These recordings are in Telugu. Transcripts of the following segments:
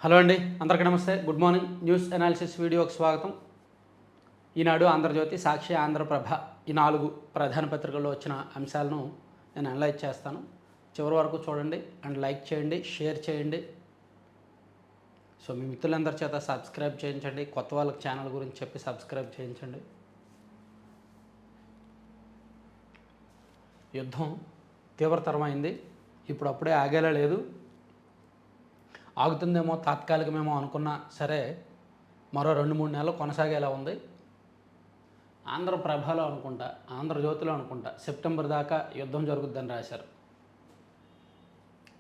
హలో అండి, అందరికీ నమస్తే. Good morning. న్యూస్ అనాలిసిస్ వీడియోకి స్వాగతం. ఈనాడు, ఆంధ్రజ్యోతి, సాక్షి, ఆంధ్రప్రభ ఈ 4 ప్రధాన పత్రికల్లో వచ్చిన అంశాలను నేను అనలైజ్ చేస్తాను. చివరి వరకు చూడండి అండ్ లైక్ చేయండి, షేర్ చేయండి. సో మీ మిత్రులందరి చేత సబ్స్క్రైబ్ చేయించండి. కొత్త వాళ్ళకి ఛానల్ గురించి చెప్పి సబ్స్క్రైబ్ చేయించండి. యుద్ధం తీవ్రతరమైంది. ఇప్పుడప్పుడే ఆగేలా లేదు. ఆగుతుందేమో, తాత్కాలికమేమో అనుకున్నా సరే మరో 2-3 నెలలు కొనసాగేలా ఉంది. ఆంధ్రప్రభలో అనుకుంటా, ఆంధ్రజ్యోతిలో అనుకుంటా సెప్టెంబర్ దాకా యుద్ధం జరుగుద్దని రాశారు.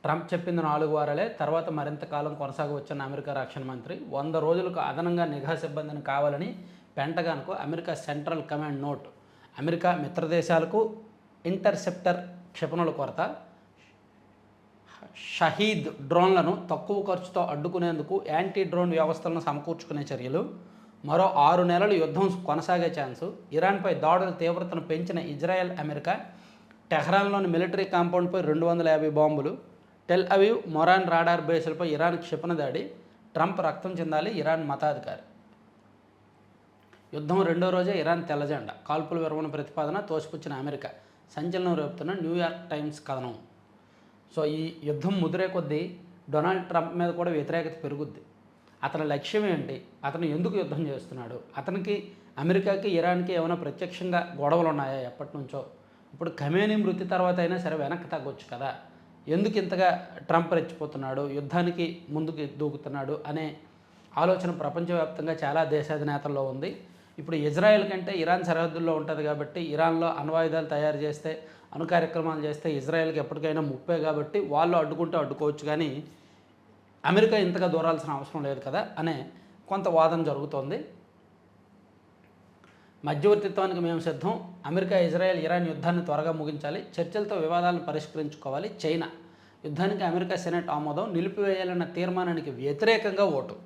ట్రంప్ చెప్పింది 4 వారాలే, తర్వాత మరింత కాలం కొనసాగవచ్చన్న అమెరికా రక్షణ మంత్రి. 100 రోజులకు అదనంగా నిఘా సిబ్బందిని కావాలని పెంటగాన్కు America central command note. America మిత్రదేశాలకు ఇంటర్సెప్టర్ క్షిపణుల కొరత. షహీద్ డ్రోన్లను తక్కువ ఖర్చుతో అడ్డుకునేందుకు యాంటీ డ్రోన్ వ్యవస్థలను సమకూర్చుకునే చర్యలు. మరో 6 నెలలు యుద్ధం కొనసాగే ఛాన్సు. ఇరాన్పై దాడుల తీవ్రతను పెంచిన ఇజ్రాయెల్, అమెరికా. టెహ్రాన్లోని మిలిటరీ కాంపౌండ్పై 250 బాంబులు. టెల్ అవీవ్, మొరాన్ రాడార్ బేసులపై ఇరాన్ క్షిపణి దాడి. ట్రంప్ రక్తం చెందాలి, ఇరాన్ మతాధికారి. యుద్ధం 2వ రోజే ఇరాన్ తెల్లజెండా. కాల్పుల విరమణ ప్రతిపాదన తోసిపుచ్చిన అమెరికా. సంచలనం రేపుతున్న న్యూయార్క్ టైమ్స్ కథనం. సో ఈ యుద్ధం ముదిరే కొద్దీ డొనాల్డ్ ట్రంప్ మీద కూడా వ్యతిరేకత పెరుగుద్ది. అతని లక్ష్యం ఏంటి? అతను ఎందుకు యుద్ధం చేస్తున్నాడు? అతనికి అమెరికాకి, ఇరాన్కి ఏమైనా ప్రత్యక్షంగా గొడవలు ఉన్నాయా ఎప్పటి నుంచో? ఇప్పుడు ఖమేనీ మృతి తర్వాత అయినా సరే వెనక్కి తగ్గొచ్చు కదా. ఎందుకు ఇంతగా ట్రంప్ రెచ్చిపోతున్నాడు, యుద్ధానికి ముందుకు దూకుతున్నాడు అనే ఆలోచన ప్రపంచవ్యాప్తంగా చాలా దేశాధినేతల్లో ఉంది. ఇప్పుడు ఇజ్రాయెల్ కంటే ఇరాన్ సరిహద్దుల్లో ఉంటుంది కాబట్టి, ఇరాన్లో అణ్వాయుధాలు తయారు చేస్తే, అణు కార్యక్రమాలు చేస్తే ఇజ్రాయెల్కి ఎప్పటికైనా ముప్పే కాబట్టి వాళ్ళు అడ్డుకుంటే అడ్డుకోవచ్చు, కానీ అమెరికా ఇంతగా దూరాల్సిన అవసరం లేదు కదా అనే కొంత వాదన జరుగుతోంది. మధ్యవర్తిత్వానికి మేము సిద్ధం. అమెరికా, ఇజ్రాయెల్, ఇరాన్ యుద్ధాన్ని త్వరగా ముగించాలి. చర్చలతో వివాదాలను పరిష్కరించుకోవాలి. చైనా యుద్ధానికి అమెరికా సెనెట్ ఆమోదం. నిలిపివేయాలన్న తీర్మానానికి వ్యతిరేకంగా ఓటు.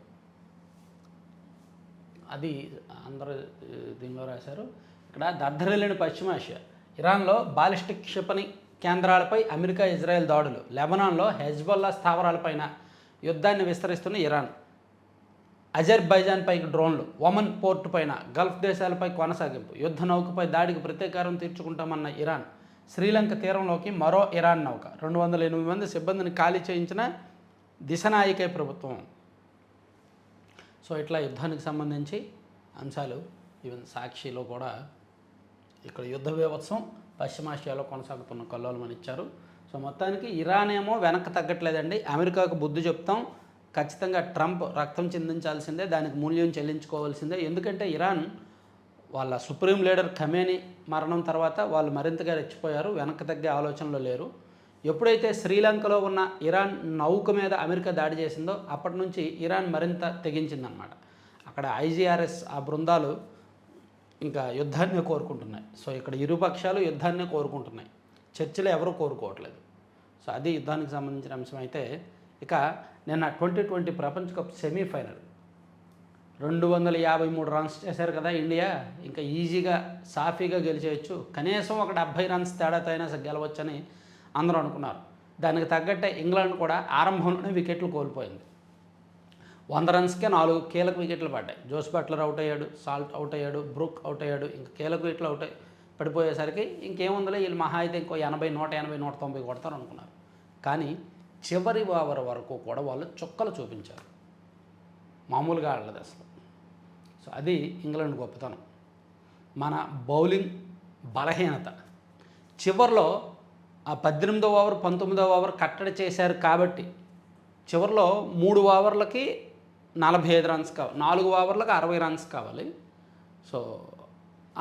అది అందరూ దీనిలో రాశారు. ఇక్కడ దద్దరిల్లిన పశ్చిమాసియా. ఇరాన్లో బాలిస్టిక్ క్షిపణి కేంద్రాలపై అమెరికా, ఇజ్రాయెల్ దాడులు. లెబనాన్లో హెజ్బొల్లా స్థావరాలపైన యుద్ధాన్ని విస్తరిస్తున్న ఇరాన్. అజర్బైజాన్పైకి డ్రోన్లు. ఒమన్ పోర్టు పైన, గల్ఫ్ దేశాలపై కొనసాగింపు. యుద్ధ నౌకపై దాడికి ప్రతీకారం తీర్చుకుంటామన్న ఇరాన్. శ్రీలంక తీరంలోకి మరో ఇరాన్ నౌక. 208 మంది సిబ్బందిని ఖాళీ చేయించిన దిశనాయికే ప్రభుత్వం. సో ఇట్లా యుద్ధానికి సంబంధించి అంశాలు ఈవెన్ సాక్షిలో కూడా ఇక్కడ యుద్ధ బీభత్సం పశ్చిమాసియాలో కొనసాగుతున్న కల్లోలమని ఇచ్చారు. సో మొత్తానికి ఇరాన్ ఏమో వెనక్కి తగ్గట్లేదండి. అమెరికాకు బుద్ధి చెప్తాం, ఖచ్చితంగా ట్రంప్ రక్తం చిందించాల్సిందే, దానికి మూల్యం చెల్లించుకోవాల్సిందే. ఎందుకంటే ఇరాన్ వాళ్ళ సుప్రీం లీడర్ ఖమేనీ మరణం తర్వాత వాళ్ళు మరింతగా రెచ్చిపోయారు, వెనక్కి తగ్గే ఆలోచనలో లేరు. ఎప్పుడైతే శ్రీలంకలో ఉన్న ఇరాన్ నౌక మీద అమెరికా దాడి చేసిందో అప్పటి నుంచి ఇరాన్ మరింత తెగించిందనమాట. అక్కడ ఐజీఆర్ఎస్ ఆ బృందాలు ఇంకా యుద్ధాన్ని కోరుకుంటున్నాయి. సో ఇక్కడ ఇరుపక్షాలు యుద్ధాన్నే కోరుకుంటున్నాయి, చర్చలు ఎవరూ కోరుకోవట్లేదు. సో అది యుద్ధానికి సంబంధించిన అంశం. అయితే ఇక నిన్న 2020 ప్రపంచ కప్ సెమీఫైనల్ 253 రన్స్ చేశారు కదా ఇండియా. ఇంకా ఈజీగా సాఫీగా గెలిచేయచ్చు, కనీసం ఒక 70 రన్స్ తేడాతో అయినా గెలవచ్చని అందరూ అనుకున్నారు. దానికి తగ్గట్టే ఇంగ్లాండ్ కూడా ఆరంభంలోనే వికెట్లు కోల్పోయింది. 100 రన్స్కే 4 కీలక వికెట్లు పడ్డాయి. జోస్ బట్లర్ అవుట్ అయ్యాడు, సాల్ట్ అవుట్ అయ్యాడు, బ్రూక్ అవుట్ అయ్యాడు. ఇంకా కీలక వికెట్లు పడిపోయేసరికి ఇంకేముందిలే, వీళ్ళు మహా అయితే ఇంకో 80, 180, 190 కొడతారు అనుకున్నారు. కానీ చివరి ఓవర్ వరకు కూడా వాళ్ళు చుక్కలు చూపించారు, మామూలుగా ఆడలేదు అసలు. సో అది ఇంగ్లాండ్ గొప్పతనం. మన బౌలింగ్ బలహీనత. చివరిలో ఆ 18వ ఓవర్, 19వ ఓవర్ కట్టడి చేశారు కాబట్టి చివరిలో 3 ఓవర్లకి 45 రన్స్ కావాలి, 4 ఓవర్లకు 60 రన్స్ కావాలి. సో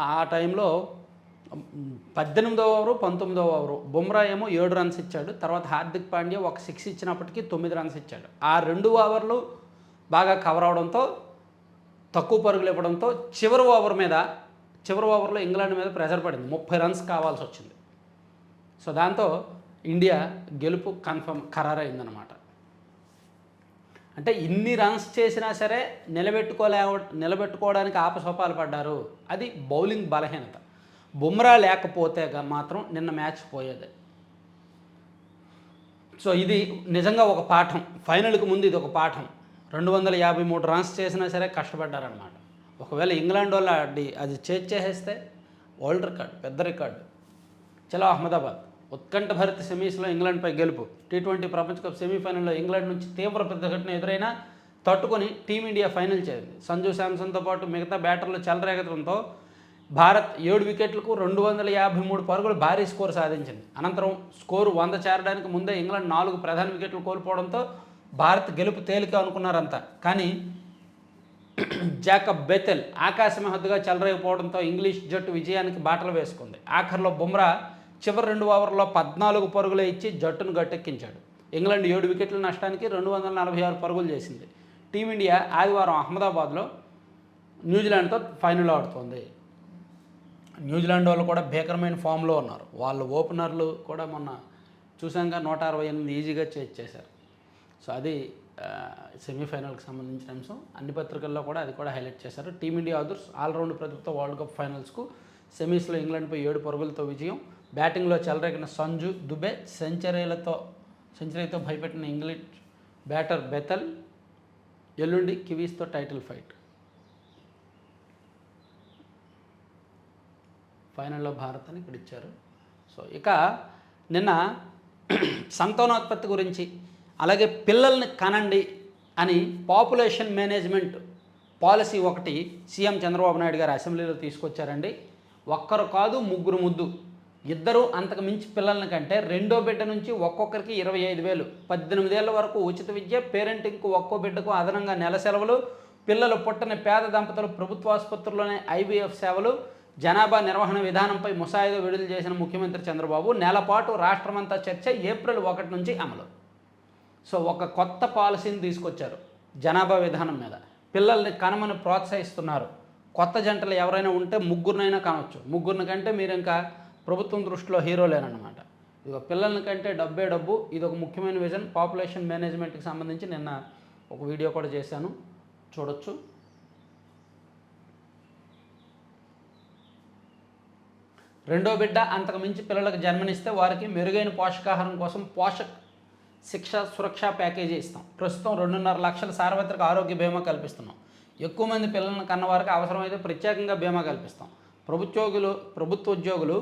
ఆ టైంలో 18వ ఓవరు, 19వ ఓవరు బుమ్రా ఏమో 7 రన్స్ ఇచ్చాడు. తర్వాత హార్దిక్ పాండ్యా ఒక 6 ఇచ్చినప్పటికీ 9 రన్స్ ఇచ్చాడు. ఆ 2 ఓవర్లు బాగా కవర్ అవడంతో, తక్కువ పరుగులు ఇవ్వడంతో చివరి ఓవర్లో ఇంగ్లాండ్ మీద ప్రెషర్ పడింది. 30 రన్స్ కావాల్సి వచ్చింది. సో దాంతో ఇండియా గెలుపు ఖరారైందనమాట. అంటే ఇన్ని రన్స్ చేసినా సరే నిలబెట్టుకోవడానికి ఆపసోపాలు పడ్డారు. అది బౌలింగ్ బలహీనత. బుమ్రా లేకపోతే మాత్రం నిన్న మ్యాచ్ పోయేది. సో ఇది నిజంగా ఒక పాఠం. ఫైనల్కి ముందు ఇది ఒక పాఠం. 253 రన్స్ చేసినా సరే కష్టపడ్డారనమాట. ఒకవేళ ఇంగ్లాండ్ వాళ్ళు అది చేసేస్తే వరల్డ్ రికార్డ్, పెద్ద రికార్డు. చలో అహ్మదాబాద్ ఉత్కంఠ భరిత సెమీస్లో ఇంగ్లాండ్పై గెలుపు. టీ20 ప్రపంచ కప్ సెమీఫైనల్లో ఇంగ్లాండ్ నుంచి తీవ్ర ప్రతిఘటన ఎదురైనా తట్టుకొని టీమిండియా ఫైనల్ చేరింది. సంజు శాంసన్తో పాటు మిగతా బ్యాటర్లు చెలరేగడంతో భారత్ 7 వికెట్లకు 253 పరుగులు భారీ స్కోరు సాధించింది. అనంతరం స్కోరు 100 చేరడానికి ముందే ఇంగ్లాండ్ 4 ప్రధాన వికెట్లు కోల్పోవడంతో భారత్ గెలుపు తేలిక అనుకున్నారంతా. కానీ జాకబ్ బెతెల్ ఆకాశమే హద్దుగా చెలరేగిపోవడంతో ఇంగ్లీష్ జట్టు విజయానికి బాటలు వేసుకుంది. ఆఖరిలో బుమ్రా చివరి 2 ఓవర్లలో 14 పరుగులే ఇచ్చి జట్టును గట్టెక్కించాడు. ఇంగ్లాండ్ 7 వికెట్ల నష్టానికి 246 పరుగులు చేసింది. టీమిండియా ఆదివారం అహ్మదాబాద్లో న్యూజిలాండ్తో ఫైనల్ ఆడుతోంది. న్యూజిలాండ్ వాళ్ళు కూడా భీకరమైన ఫామ్లో ఉన్నారు. వాళ్ళు ఓపెనర్లు కూడా మొన్న చూసాక 168 ఈజీగా చేశారు. సో అది సెమీఫైనల్కి సంబంధించిన అంశం. అన్ని పత్రికల్లో కూడా అది కూడా హైలైట్ చేశారు. టీమిండియా అదర్స్ ఆల్రౌండ్ ప్రతిభతో వరల్డ్ కప్ ఫైనల్స్కు సెమీస్లో ఇంగ్లాండ్పై 7 పరుగులతో విజయం. బ్యాటింగ్లో చెలరేగిన సంజు, దుబే సెంచరీతో భయపెట్టిన ఇంగ్లాండ్ బ్యాటర్ బెతల్. ఎల్లుండి కివీస్తో టైటిల్ ఫైట్. ఫైనల్లో భారత్ అని ఇక్కడ ఇచ్చారు. సో ఇక నిన్న సంతానోత్పత్తి గురించి, అలాగే పిల్లల్ని కనండి అని పాపులేషన్ మేనేజ్మెంట్ పాలసీ ఒకటి సీఎం చంద్రబాబు నాయుడు గారు అసెంబ్లీలో తీసుకొచ్చారండి. ఒక్కరు కాదు, ముగ్గురు ముద్దు, ఇద్దరు అంతకు మించి పిల్లల కంటే రెండో బిడ్డ నుంచి ఒక్కొక్కరికి 25,000, 18 ఏళ్ల వరకు ఉచిత విద్య, పేరెంటింగ్కు ఒక్కో బిడ్డకు అదనంగా నెల సెలవులు, పిల్లలు పుట్టని పేద దంపతులు ప్రభుత్వ ఆసుపత్రుల్లోనే ఐవీఎఫ్ సేవలు, జనాభా నిర్వహణ విధానంపై ముసాయిదా విడుదల చేసిన ముఖ్యమంత్రి చంద్రబాబు నెలపాటు రాష్ట్రమంతా చర్చ. ఏప్రిల్ 1 నుంచి అమలు. సో ఒక కొత్త పాలసీని తీసుకొచ్చారు జనాభా విధానం మీద. పిల్లల్ని కనమని ప్రోత్సహిస్తున్నారు. కొత్త జంటలు ఎవరైనా ఉంటే ముగ్గురినైనా కనవచ్చు. ముగ్గురిని కంటే మీరు ఇంకా ప్రభుత్వం దృష్టిలో హీరోలేనమాట. ఇది పిల్లల కంటే డబ్బే డబ్బు. ఇది ఒక ముఖ్యమైన విజన్. పాపులేషన్ మేనేజ్మెంట్కి సంబంధించి నిన్న ఒక వీడియో కూడా చేశాను, చూడొచ్చు. రెండో బిడ్డ అంతకు మించి పిల్లలకు జన్మనిస్తే వారికి మెరుగైన పోషకాహారం కోసం పోషక్ శిక్ష సురక్ష ప్యాకేజీ ఇస్తాం. ప్రస్తుతం 2.5 లక్షల సార్వత్రిక ఆరోగ్య బీమా కల్పిస్తున్నాం. ఎక్కువ మంది పిల్లలను కన్నవారికి అవసరమైతే ప్రత్యేకంగా బీమా కల్పిస్తాం. ప్రభుత్వ ఉద్యోగులు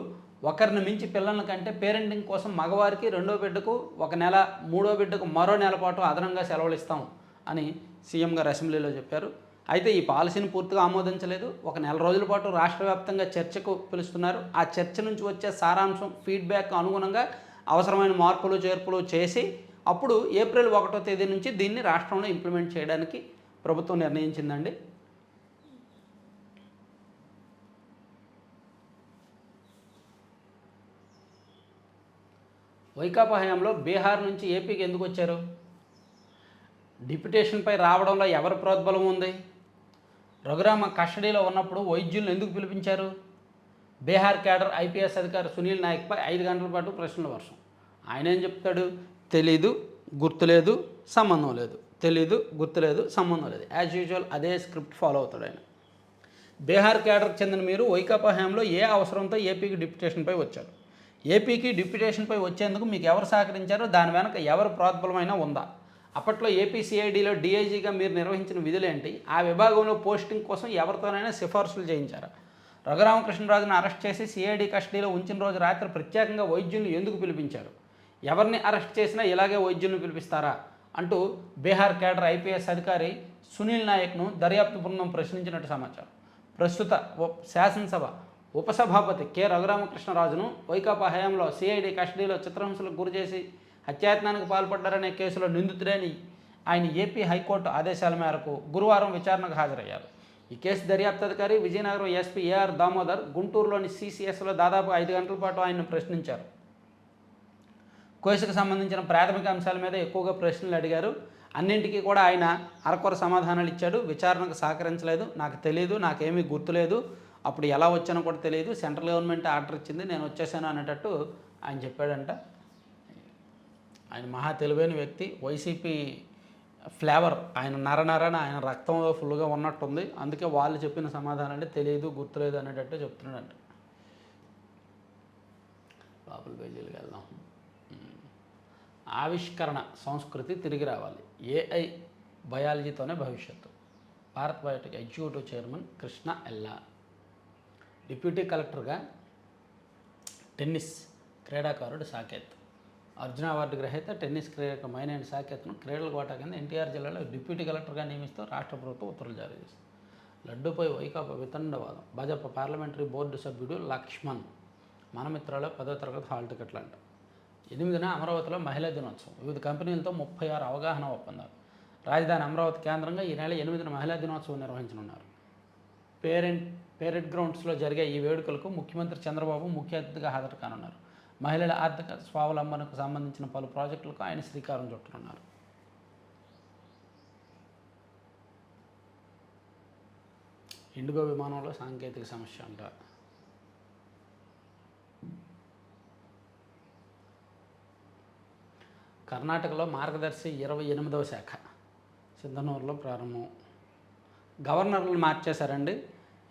ఒకరిని మించి పిల్లల కంటే పేరెంటింగ్ కోసం మగవారికి రెండో బిడ్డకు 1 నెల, మూడో బిడ్డకు మరో నెల పాటు అదనంగా సెలవులు ఇస్తాం అని సీఎం గారు అసెంబ్లీలో చెప్పారు. అయితే ఈ పాలసీని పూర్తిగా ఆమోదించలేదు. 1 నెల రోజుల పాటు రాష్ట్ర వ్యాప్తంగా చర్చకు పిలుస్తున్నారు. ఆ చర్చ నుంచి వచ్చే సారాంశం, ఫీడ్బ్యాక్ అనుగుణంగా అవసరమైన మార్పులు చేర్పులు చేసి అప్పుడు ఏప్రిల్ 1వ తేదీ నుంచి దీన్ని రాష్ట్రంలో ఇంప్లిమెంట్ చేయడానికి ప్రభుత్వం నిర్ణయించిందండి. వైకాపా హయాంలో బీహార్ నుంచి ఏపీకి ఎందుకు వచ్చారు? డిప్యుటేషన్పై రావడంలో ఎవరి ప్రోద్బలం ఉంది? రఘురామ కస్టడీలో ఉన్నప్పుడు వైద్యులను ఎందుకు పిలిపించారు? బీహార్ క్యాడర్ ఐపీఎస్ అధికారి సునీల్ నాయక్పై 5 గంటల పాటు ప్రశ్నల వర్షం. ఆయన ఏం చెప్తాడు? తెలీదు, గుర్తులేదు, సంబంధం లేదు. తెలీదు, గుర్తులేదు, సంబంధం లేదు. యాజ్ యూజువల్ అదే స్క్రిప్ట్ ఫాలో అవుతాడు ఆయన. బీహార్ క్యాడర్కి చెందిన మీరు వైకాపా హయాంలో ఏ అవసరంతో ఏపీకి డిప్యుటేషన్పై వచ్చారు? ఏపీకి డిప్యుటేషన్పై వచ్చేందుకు మీకు ఎవరు సహకరించారో దాని వెనక ఎవరు ప్రోద్బలమైనా ఉందా? అప్పట్లో ఏపీ సిఐడిలో డీఐజీగా మీరు నిర్వహించిన విధులేంటి? ఆ విభాగంలో పోస్టింగ్ కోసం ఎవరితోనైనా సిఫార్సులు చేయించారా? రఘురామకృష్ణరాజును అరెస్ట్ చేసి సిఐడి కస్టడీలో ఉంచిన రోజు రాత్రి ప్రత్యేకంగా వైద్యులను ఎందుకు పిలిపించారు? ఎవరిని అరెస్ట్ చేసినా ఇలాగే వైద్యులను పిలిపిస్తారా అంటూ బీహార్ క్యాడర్ ఐపీఎస్ అధికారి సునీల్ నాయక్ను దర్యాప్తు బృందం ప్రశ్నించినట్టు సమాచారం. ప్రస్తుత శాసనసభ ఉపసభాపతి కె రఘురామకృష్ణరాజును వైకాపా హయాంలో సిఐడి కస్టడీలో చిత్రహింసలకు గురిచేసి హత్యాయత్నానికి పాల్పడ్డారనే కేసులో నిందితుడని ఆయన ఏపీ హైకోర్టు ఆదేశాల మేరకు గురువారం విచారణకు హాజరయ్యారు. ఈ కేసు దర్యాప్తు అధికారి విజయనగరం ఎస్పీ ఏఆర్ దామోదర్ గుంటూరులోని సిసిఎస్లో దాదాపు 5 గంటల పాటు ఆయన్ను ప్రశ్నించారు. కేసుకు సంబంధించిన ప్రాథమిక అంశాల మీద ఎక్కువగా ప్రశ్నలు అడిగారు. అన్నింటికీ కూడా ఆయన అరకొర సమాధానాలు ఇచ్చాడు. విచారణకు సహకరించలేదు, నాకు తెలియదు, నాకేమీ గుర్తులేదు, అప్పుడు ఎలా వచ్చానో కూడా తెలియదు, సెంట్రల్ గవర్నమెంట్ ఆర్డర్ ఇచ్చింది, నేను వచ్చేసాను అనేటట్టు ఆయన చెప్పాడంట. ఆయన మహా తెలివైన వ్యక్తి. వైసీపీ ఫ్లేవర్ ఆయన నరనరన ఆయన రక్తంలో ఫుల్గా ఉన్నట్టుంది. అందుకే వాళ్ళు చెప్పిన సమాధానం అంటే తెలియదు, గుర్తులేదు అనేటట్టు చెప్తున్నాడంట. బాబుల పేజీలకు వెళ్దాం. ఆవిష్కరణ సంస్కృతి తిరిగి రావాలి. ఏఐ బయాలజీతోనే భవిష్యత్తు. Bharat Biotech executive chairman Krishna ఎల్లా. డిప్యూటీ కలెక్టర్గా టెన్నిస్ క్రీడాకారుడు సాకేత్. అర్జున అవార్డు గ్రహీత టెన్నిస్ క్రీడాకారు మైనేని సాకేత్ను క్రీడల కోటా కింద ఎన్టీఆర్ జిల్లాలో డిప్యూటీ కలెక్టర్గా నియమిస్తూ రాష్ట్ర ప్రభుత్వం ఉత్తర్వులు జారీ చేసింది. లడ్డూపై వైకాపా వితండవాదం. భాజపా పార్లమెంటరీ బోర్డు సభ్యుడు లక్ష్మణ్ మనమిత్రాలో 10వ తరగతి హాల్ టికెట్లు అంట. 8న అమరావతిలో మహిళా దినోత్సవం. వివిధ కంపెనీలతో 36 అవగాహన ఒప్పందాలు. రాజధాని అమరావతి కేంద్రంగా ఈ నెల 8న మహిళా దినోత్సవం నిర్వహించనున్నారు. పేరెడ్ గ్రౌండ్స్లో జరిగే ఈ వేడుకలకు ముఖ్యమంత్రి చంద్రబాబు ముఖ్య అతిథిగా హాజరు కానున్నారు. మహిళల ఆర్థిక స్వావలంబనకు సంబంధించిన పలు ప్రాజెక్టులకు ఆయన శ్రీకారం చుట్టనున్నారు. ఇండిగో విమానంలో సాంకేతిక సమస్య అంట. కర్ణాటకలో మార్గదర్శి 28వ శాఖ సింధనూరులో ప్రారంభం. గవర్నర్లను మార్చేశారండి.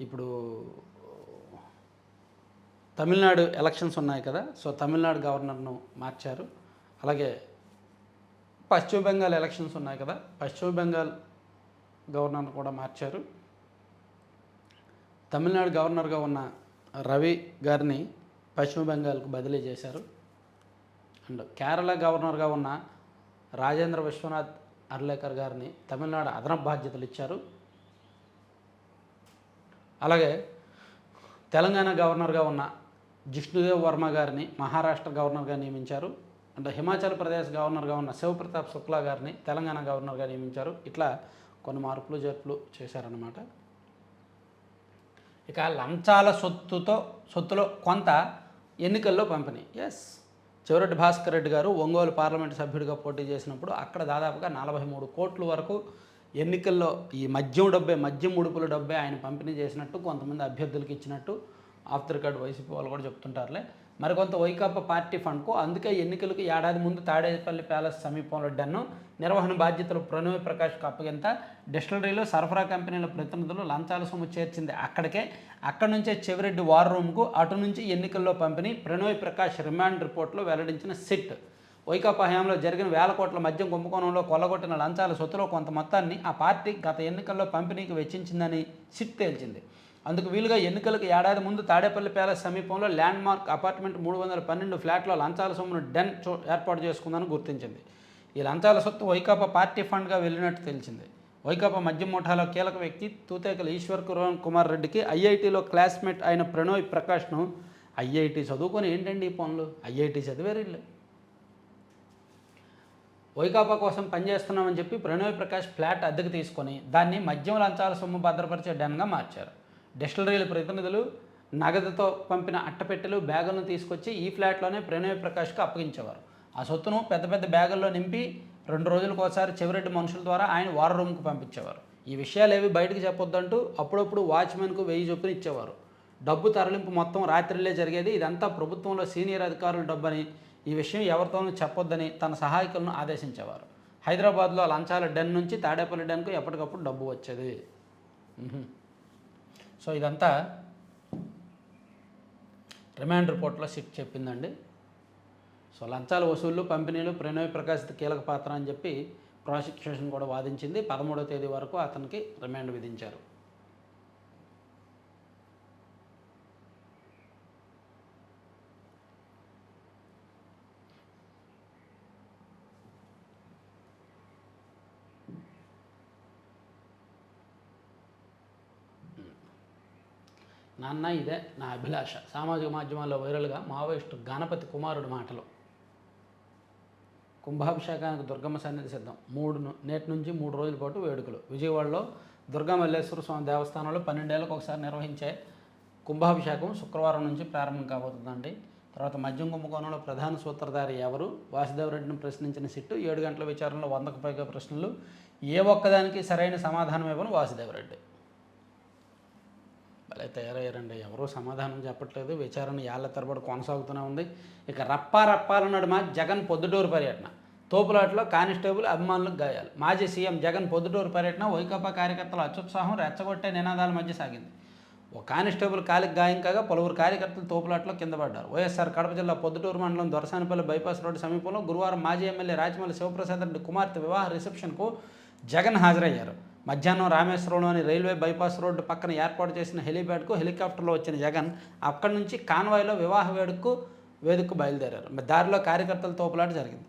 ఇప్పుడు తమిళనాడు ఎలక్షన్స్ ఉన్నాయి కదా, సో తమిళనాడు గవర్నర్ను మార్చారు. అలాగే పశ్చిమ బెంగాల్ ఎలక్షన్స్ ఉన్నాయి కదా, పశ్చిమ బెంగాల్ గవర్నర్ కూడా మార్చారు. తమిళనాడు గవర్నర్గా ఉన్న రవి గారిని పశ్చిమ బెంగాల్కు బదిలీ చేశారు. అండ్ కేరళ గవర్నర్గా ఉన్న రాజేంద్ర విశ్వనాథ్ అర్లేకర్ గారిని తమిళనాడు అదనపు బాధ్యతలు ఇచ్చారు. అలాగే తెలంగాణ గవర్నర్గా ఉన్న జిష్ణుదేవ్ వర్మ గారిని మహారాష్ట్ర గవర్నర్గా నియమించారు. అంటే హిమాచల్ ప్రదేశ్ గవర్నర్గా ఉన్న శివప్రతాప్ శుక్లా గారిని తెలంగాణ గవర్నర్గా నియమించారు. ఇట్లా కొన్ని మార్పులు జరుపులు చేశారన్నమాట. ఇక లంచాల సొత్తులో కొంత ఎన్నికల్లో పంపిణీ. చివరెడ్డి భాస్కర్ రెడ్డి గారు ఒంగోలు పార్లమెంటు సభ్యుడిగా పోటీ చేసినప్పుడు అక్కడ దాదాపుగా 43 కోట్ల వరకు ఎన్నికల్లో ఈ మద్యం ఉడుపుల డబ్బే ఆయన పంపిణీ చేసినట్టు కొంతమంది అభ్యర్థులకు ఇచ్చినట్టు ఆఫ్ ది రికార్డ్ వైసీపీ వాళ్ళు కూడా చెప్తుంటారులే. మరికొంత వైకాపా పార్టీ ఫండ్కు అందుకే ఎన్నికలకు ఏడాది ముందు తాడేపల్లి ప్యాలెస్ సమీపంలో డన్ను నిర్వహణ బాధ్యతలు ప్రణవ్ ప్రకాష్కు అప్పగింత. డిస్టిలరీలో సరఫరా కంపెనీల ప్రతినిధులు లంచాల సొమ్ము చేర్చింది అక్కడి నుంచే చెవిరెడ్డి వార్ రూమ్కు, అటు నుంచి ఎన్నికల్లో పంపిణీ. ప్రణవ్ ప్రకాష్ రిమాండ్ రిపోర్ట్లో వెల్లడించిన సిట్. వైకాపా హయాంలో జరిగిన 1000 కోట్ల మద్యం కుంభకోణంలో కొల్లగొట్టిన లంచాల సొత్తులో కొంత మొత్తాన్ని ఆ పార్టీ గత ఎన్నికల్లో పంపిణీకి వెచ్చించిందని సిట్ తేల్చింది. అందుకు వీలుగా ఎన్నికలకు ఏడాది ముందు తాడేపల్లి ప్యాలెస్ సమీపంలో ల్యాండ్ మార్క్ అపార్ట్మెంట్ 312 ఫ్లాట్లో లంచాల సొమ్మును ఏర్పాటు చేసుకుందని గుర్తించింది. ఈ లంచాల సొత్తు వైకాపా పార్టీ ఫండ్గా వెళ్ళినట్టు తెలిసింది. వైకాపా మద్యం ముఠాలో కీలక వ్యక్తి తూతేకల ఈశ్వర్ కుమార్ రెడ్డికి ఐఐటీలో క్లాస్మేట్ అయిన ప్రణవ్ ప్రకాష్ను ఐఐటీ చదువుకొని ఏంటండి ఈ పనులు, ఐఐటీ చదివేరిల్లే. వైకాపా కోసం పనిచేస్తున్నామని చెప్పి ప్రణవ్ ప్రకాష్ ఫ్లాట్ అద్దెకు తీసుకొని దాన్ని మద్యం లంచాల సొమ్ము భద్రపరిచే డెన్గా మార్చారు. డిస్టిలరీల ప్రతినిధులు నగదుతో పంపిన అట్టపెట్టెలు బ్యాగులను తీసుకొచ్చి ఈ ఫ్లాట్లోనే ప్రణవ్ ప్రకాష్కి అప్పగించేవారు. ఆ సొత్తును పెద్ద పెద్ద బ్యాగుల్లో నింపి 2 రోజులకు ఒకసారి చెవిరెడ్డి మనుషుల ద్వారా ఆయన వార్ రూమ్కు పంపించేవారు. ఈ విషయాలు ఏవి బయటకు చెప్పొద్దంటూ అప్పుడప్పుడు వాచ్మెన్కు 1000 చొప్పున ఇచ్చేవారు. డబ్బు తరలింపు మొత్తం రాత్రిలే జరిగేది. ఇదంతా ప్రభుత్వంలో సీనియర్ అధికారుల డబ్బని, ఈ విషయం ఎవరితోనూ చెప్పొద్దని తన సహాయకులను ఆదేశించేవారు. హైదరాబాద్లో లంచాల డెన్ నుంచి తాడేపల్లి డెన్కు ఎప్పటికప్పుడు డబ్బు వచ్చేది. సో ఇదంతా రిమాండ్ రిపోర్ట్లో సిట్ చెప్పిందండి. సో లంచాల వసూళ్లు పంపిణీలు ప్రణవ్ ప్రకాష్ కీలక పాత్ర అని చెప్పి ప్రాసిక్యూషన్ కూడా వాదించింది. 13వ తేదీ వరకు అతనికి రిమాండ్ విధించారు. నాన్న ఇదే నా అభిలాష. సామాజిక మాధ్యమాల్లో వైరల్గా మావోయిస్టు గణపతి కుమారుడు మాటలు. కుంభాభిషేకానికి దుర్గమ్మ సన్నిధి సిద్ధం. నేటి నుంచి 3 రోజుల పాటు వేడుకలు. విజయవాడలో దుర్గామల్లేశ్వర స్వామి దేవస్థానంలో 12 ఏళ్ళకు ఒకసారి నిర్వహించే కుంభాభిషేకం శుక్రవారం నుంచి ప్రారంభం కాబోతుందండి. తర్వాత మద్యం కుంభకోణంలో ప్రధాన సూత్రధారి ఎవరు, వాసుదేవరెడ్డిని ప్రశ్నించిన సిట్టు. 7 గంటల విచారణలో 100కు పైగా ప్రశ్నలు. ఏ ఒక్కదానికి సరైన సమాధానం ఇవ్వను వాసుదేవరెడ్డి. భలే తయారయ్యారండి. ఎవరూ సమాధానం చెప్పట్లేదు. విచారణ ఏళ్ల తరబడి కొనసాగుతూనే ఉంది. ఇక రప్పాల నడుమ జగన్ పొద్దుటూరు పర్యటన. తోపులాట్లో కానిస్టేబుల్ అభిమానులకు గాయాలు. మాజీ సీఎం జగన్ పొద్దుటూరు పర్యటన వైకాపా కార్యకర్తల అత్యుత్సాహం, రెచ్చగొట్టే నినాదాల మధ్య సాగింది. ఒక కానిస్టేబుల్ కాలికి గాయం కాగా పలువురు కార్యకర్తలు తోపులాట్లో కింద పడ్డారు. వైఎస్ఆర్ కడప జిల్లా పొద్దుటూరు మండలం దొరసానిపల్లి బైపాస్ రోడ్డు సమీపంలో గురువారం మాజీ ఎమ్మెల్యే రాజమౌళి శివప్రసాద్ రెడ్డి కుమార్తె వివాహ రిసెప్షన్కు జగన్ హాజరయ్యారు. మధ్యాహ్నం రామేశ్వరంలోని రైల్వే బైపాస్ రోడ్డు పక్కన ఏర్పాటు చేసిన హెలీప్యాడ్కు హెలికాప్టర్లో వచ్చిన జగన్ అక్కడి నుంచి కాన్వాయ్లో వివాహ వేడుకకు బయలుదేరారు. దారిలో కార్యకర్తల తోపులాట జరిగింది.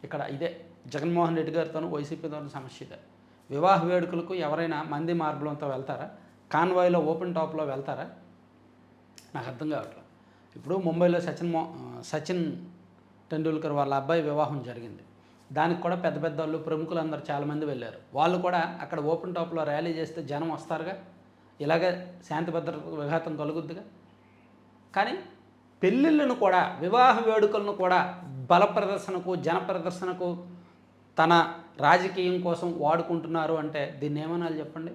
ఇక్కడ ఇదే జగన్మోహన్ రెడ్డి గారితోనూ వైసీపీతోనూ సమస్య ఇదే. వివాహ వేడుకలకు ఎవరైనా మంది మార్బలంతో వెళ్తారా? కాన్వాయ్లో ఓపెన్ టాప్లో వెళ్తారా? నాకు అర్థం కావట్లేదు. ఇప్పుడు ముంబైలో సచిన్ టెండూల్కర్ వాళ్ళ అబ్బాయి వివాహం జరిగింది. దానికి కూడా పెద్ద పెద్ద వాళ్ళు ప్రముఖులందరూ చాలామంది వెళ్ళారు. వాళ్ళు కూడా అక్కడ ఓపెన్ టాప్లో ర్యాలీ చేస్తే జనం వస్తారుగా, ఇలాగే శాంతి భద్రతకు విఘాతం కలుగుద్దిగా. కానీ పెళ్ళిళ్ళను కూడా, వివాహ వేడుకలను కూడా బల ప్రదర్శనకు, జన ప్రదర్శనకు, తన రాజకీయం కోసం వాడుకుంటున్నారు అంటే దీన్ని ఏమనాలి చెప్పండి?